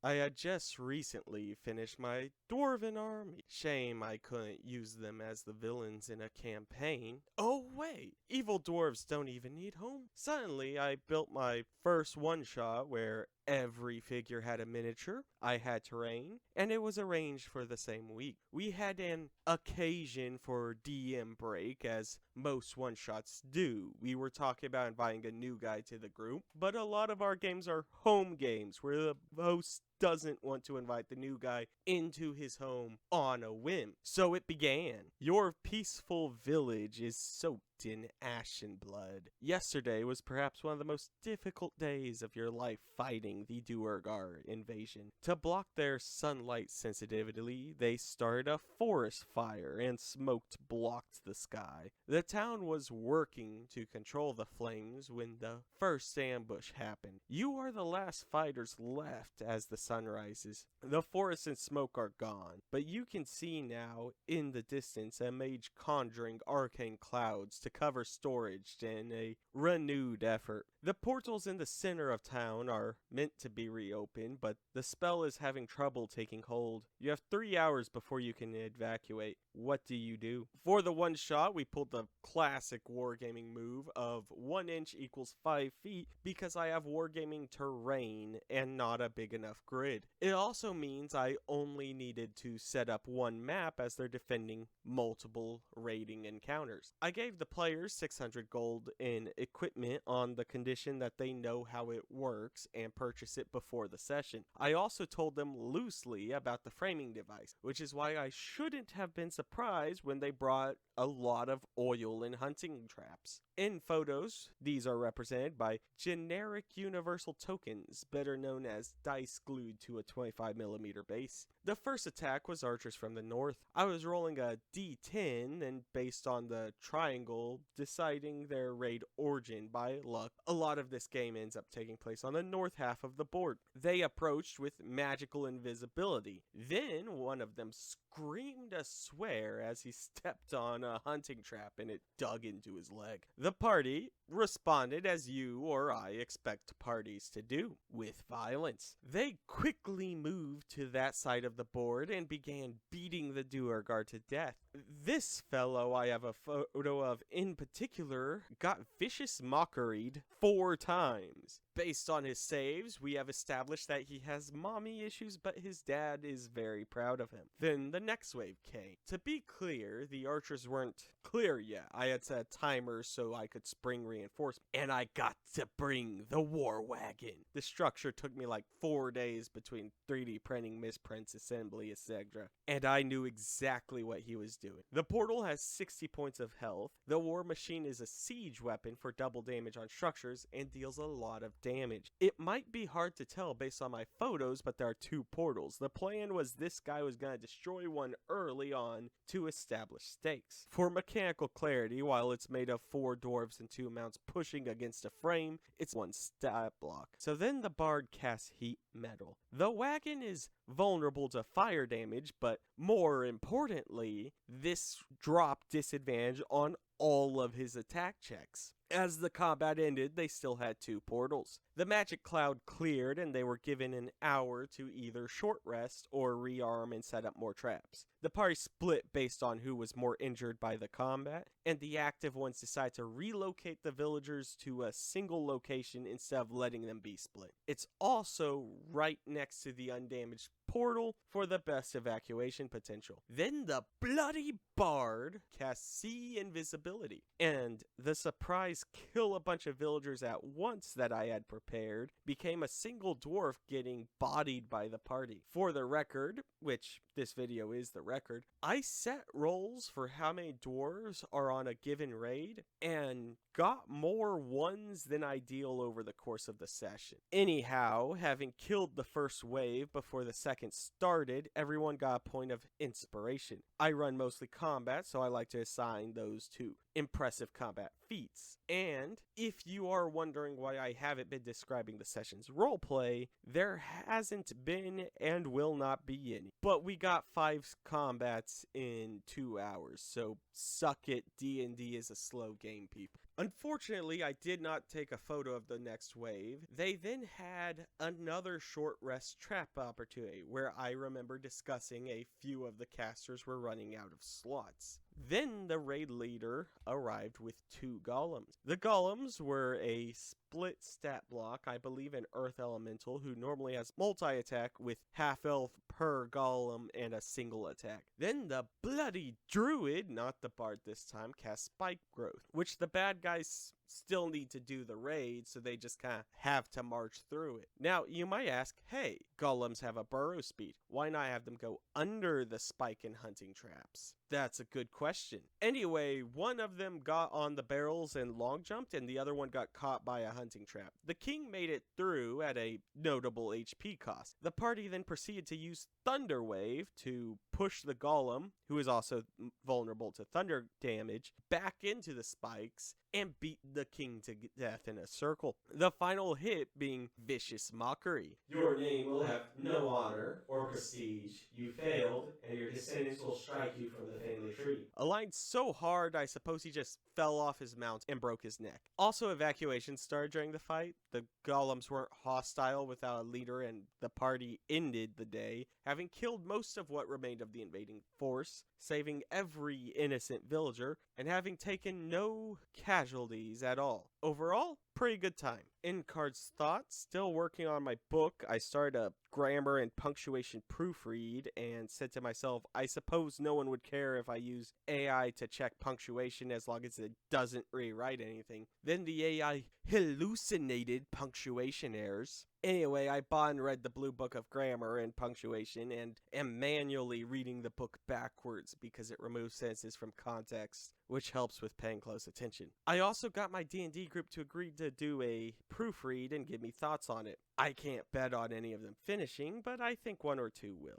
I had just recently finished my dwarven army. Shame I couldn't use them as the villains in a campaign. Oh wait, evil dwarves don't even need home. Suddenly I built my first one-shot where every figure had a miniature, I had terrain, and it was arranged for the same week. We had an occasion for DM break, as most one-shots do. We were talking about inviting a new guy to the group, but a lot of our games are home games where the host doesn't want to invite the new guy into his home on a whim. So it began. Your peaceful village is soaked in ashen blood. Yesterday was perhaps one of the most difficult days of your life fighting the Duergar invasion. To block their sunlight sensitivity, they started a forest fire and smoke blocked the sky. The town was working to control the flames when the first ambush happened. You are the last fighters left as the sun rises. The forest and smoke are gone, but you can see now in the distance a mage conjuring arcane clouds to cover storage in a renewed effort. The portals in the center of town are meant to be reopened, but the spell is having trouble taking hold. You have 3 hours before you can evacuate. What do? For the one shot, we pulled the classic wargaming move of 1 inch equals 5 feet because I have wargaming terrain and not a big enough grid. It also means I only needed to set up one map as they're defending multiple raiding encounters. I gave the players 600 gold in equipment on the condition that they know how it works and purchase it before the session. I also told them loosely about the framing device, which is why I shouldn't have been surprised when they brought a lot of oil and hunting traps. In photos, these are represented by generic universal tokens, better known as dice glued to a 25mm base. The first attack was archers from the north. I was rolling a d10 and based on the triangle, deciding their raid origin by luck. A lot of this game ends up taking place on the north half of the board. They approached with magical invisibility. Then one of them screamed a swear as he stepped on a hunting trap and it dug into his leg. The party responded as you or I expect parties to do, with violence. They quickly moved to that side of the board and began beating the Duergar to death. This fellow I have a photo of in particular got vicious mockeried 4 times. Based on his saves, we have established that he has mommy issues, but his dad is very proud of him. Then the next wave came. To be clear, the archers weren't clear yet. I had set a timer so I could spring reinforcements, and I got to bring the war wagon. The structure took me like 4 days between 3D printing, misprints, assembly, etc. And I knew exactly what he was doing. The portal has 60 points of health. The war machine is a siege weapon for double damage on structures and deals a lot of damage. It might be hard to tell based on my photos, but there are 2 portals. The plan was this guy was going to destroy one early on to establish stakes. For mechanical clarity, while it's made of 4 dwarves and 2 mounts pushing against a frame, it's 1 stat block. So then the bard casts heat metal. The wagon is vulnerable to fire damage, but more importantly, this dropped disadvantage on all of his attack checks. As the combat ended, they still had 2 portals. The magic cloud cleared and they were given an hour to either short rest or rearm and set up more traps. The party split based on who was more injured by the combat, and the active ones decided to relocate the villagers to a single location instead of letting them be split. It's also right next to the undamaged portal for the best evacuation potential. Then the bloody bard casts see invisibility, and the surprise kill a bunch of villagers at once that I had prepared became a single dwarf getting bodied by the party. For the record, which this video is the record, I set rolls for how many dwarves are on a given raid and got more ones than ideal over the course of the session. Anyhow, having killed the first wave before the second started, everyone got a point of inspiration. I run mostly combat, so I like to assign those to impressive combat feats. And if you are wondering why I haven't been describing the session's roleplay, there hasn't been and will not be any. But we got 5 combats in 2 hours, so suck it, D&D is a slow game, people. Unfortunately, I did not take a photo of the next wave. They then had another short rest trap opportunity where I remember discussing a few of the casters were running out of slots. Then the raid leader arrived with 2 golems. The golems were a split stat block, I believe an earth elemental who normally has multi-attack with half elf per golem and a single attack. Then the bloody druid, not the bard this time, cast spike growth, which the bad guys still need to do the raid, so they just kind of have to march through it. Now, you might ask, hey, golems have a burrow speed. Why not have them go under the spike and hunting traps? That's a good question. Anyway, one of them got on the barrels and long jumped, and the other one got caught by a hunting trap. The king made it through at a notable HP cost. The party then proceeded to use Thunder Wave to push the golem, who is also vulnerable to thunder damage, back into the spikes and beat the king to death in a circle. The final hit being Vicious Mockery. Your name will have no honor or prestige. You failed, and your descendants will strike you from the family tree. Aligned so hard, I suppose he just fell off his mount and broke his neck. Also, evacuation started during the fight. The golems weren't hostile without a leader, and the party ended the day, having killed most of what remained of the invading force, saving every innocent villager, and having taken no casualties at all. Overall, pretty good time. In Card's thoughts, still working on my book, I started a grammar and punctuation proofread and said to myself, I suppose no one would care if I use AI to check punctuation as long as it doesn't rewrite anything. Then the AI hallucinated punctuation errors. Anyway, I bought and read the Blue Book of Grammar and Punctuation and am manually reading the book backwards because it removes sentences from context, which helps with paying close attention. I also got my D&D group to agree to do a proofread and give me thoughts on it. I can't bet on any of them finishing, but I think one or two will.